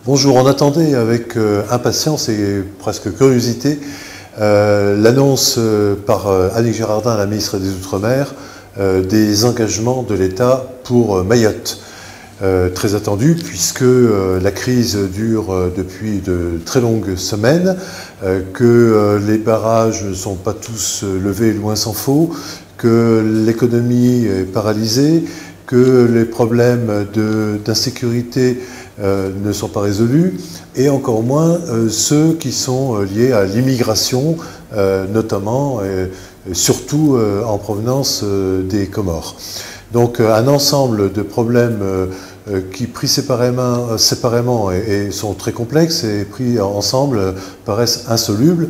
Bonjour, on attendait avec impatience et presque curiosité l'annonce par Annick Girardin, la ministre des Outre-mer, des engagements de l'État pour Mayotte. Très attendu puisque la crise dure depuis de très longues semaines, que les barrages ne sont pas tous levés, loin s'en faut, que l'économie est paralysée, que les problèmes d'insécurité ne sont pas résolus, et encore moins ceux qui sont liés à l'immigration, notamment et surtout en provenance des Comores. Donc un ensemble de problèmes qui pris séparément et sont très complexes et pris ensemble paraissent insolubles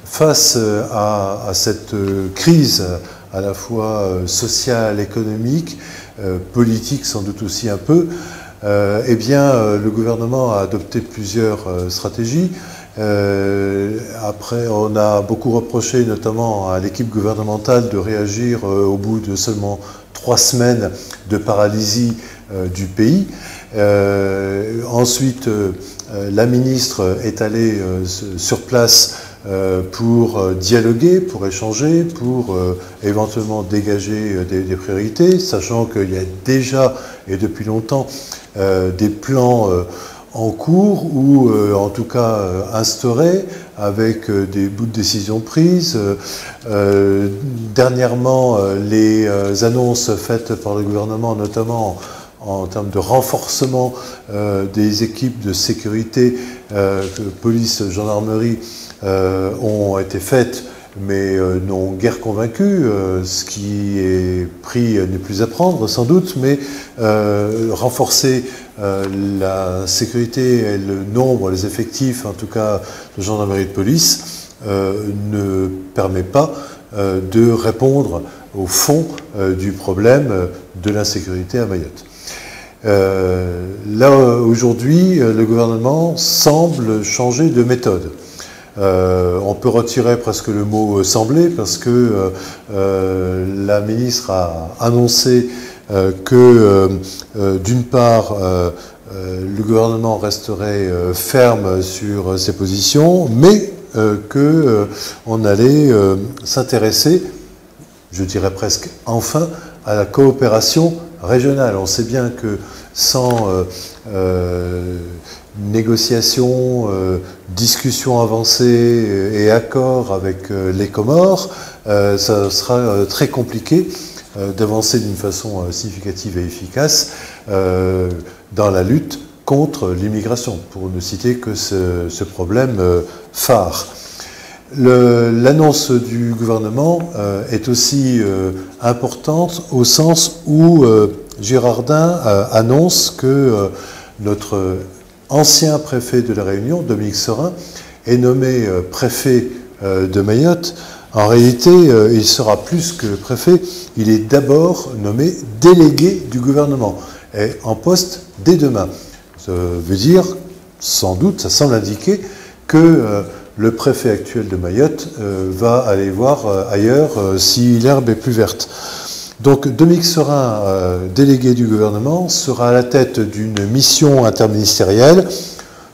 face à cette crise à la fois sociale, économique, politique sans doute aussi un peu. Eh bien, le gouvernement a adopté plusieurs stratégies. Après, on a beaucoup reproché, notamment à l'équipe gouvernementale, de réagir au bout de seulement 3 semaines de paralysie du pays. Ensuite, la ministre est allée sur place pour dialoguer, pour échanger, pour éventuellement dégager des priorités, sachant qu'il y a déjà, et depuis longtemps, des plans en cours ou en tout cas instaurés avec des bouts de décision prises. Dernièrement, les annonces faites par le gouvernement, notamment en termes de renforcement des équipes de sécurité, police, gendarmerie, ont été faites, mais n'ont guère convaincu. Ce qui est pris n'est plus à prendre, sans doute, mais renforcer la sécurité et le nombre, les effectifs, en tout cas de gendarmerie et de police, ne permet pas de répondre au fond du problème de l'insécurité à Mayotte. Là, aujourd'hui, le gouvernement semble changer de méthode. On peut retirer presque le mot « sembler » parce que la ministre a annoncé que, d'une part, le gouvernement resterait ferme sur ses positions, mais qu'on allait s'intéresser, je dirais presque enfin, à la coopération régionale. On sait bien que sans négociations, discussions avancées et accords avec les Comores, ça sera très compliqué d'avancer d'une façon significative et efficace dans la lutte contre l'immigration, pour ne citer que ce problème phare. L'annonce du gouvernement est aussi importante au sens où Girardin annonce que notre ancien préfet de la Réunion, Dominique Serin, est nommé préfet de Mayotte. En réalité, il sera plus que préfet, il est d'abord nommé délégué du gouvernement, et en poste dès demain. Ça veut dire, sans doute, ça semble indiquer que le préfet actuel de Mayotte va aller voir ailleurs si l'herbe est plus verte. Donc Dominique Serin, délégué du gouvernement, sera à la tête d'une mission interministérielle.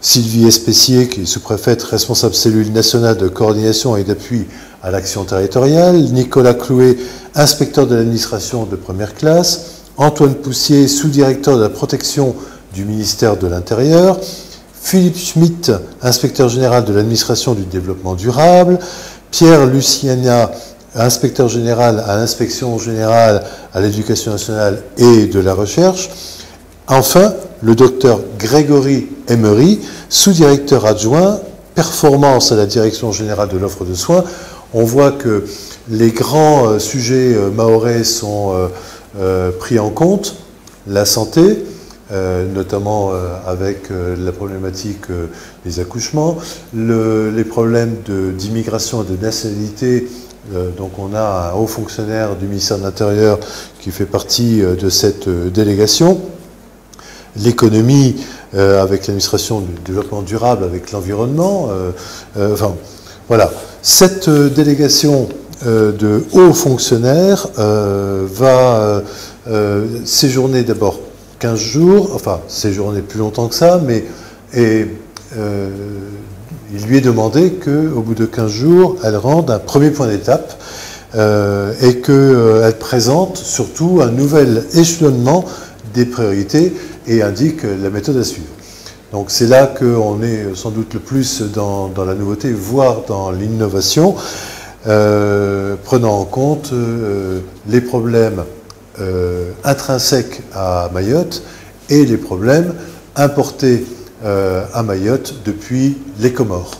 Sylvie Espessier, qui est sous-préfète responsable cellule nationale de coordination et d'appui à l'action territoriale. Nicolas Clouet, inspecteur de l'administration de première classe. Antoine Poussier, sous-directeur de la protection du ministère de l'Intérieur. Philippe Schmitt, inspecteur général de l'administration du développement durable. Pierre Luciana, inspecteur général à l'inspection générale à l'éducation nationale et de la recherche. Enfin, le docteur Grégory Emery, sous-directeur adjoint, performance à la direction générale de l'offre de soins. On voit que les grands sujets mahorais sont pris en compte, la santé, notamment avec la problématique des accouchements, les problèmes d'immigration et de nationalité. Donc on a un haut fonctionnaire du ministère de l'Intérieur qui fait partie de cette délégation. L'économie avec l'administration du développement durable, avec l'environnement. Enfin, voilà. Cette délégation de hauts fonctionnaires va séjourner d'abord 15 jours, enfin séjourner plus longtemps que ça, mais Et il lui est demandé qu'au bout de 15 jours, elle rende un premier point d'étape et qu'elle présente surtout un nouvel échelonnement des priorités et indique la méthode à suivre. Donc c'est là qu'on est sans doute le plus dans la nouveauté, voire dans l'innovation, prenant en compte les problèmes intrinsèques à Mayotte et les problèmes importés à Mayotte depuis les Comores.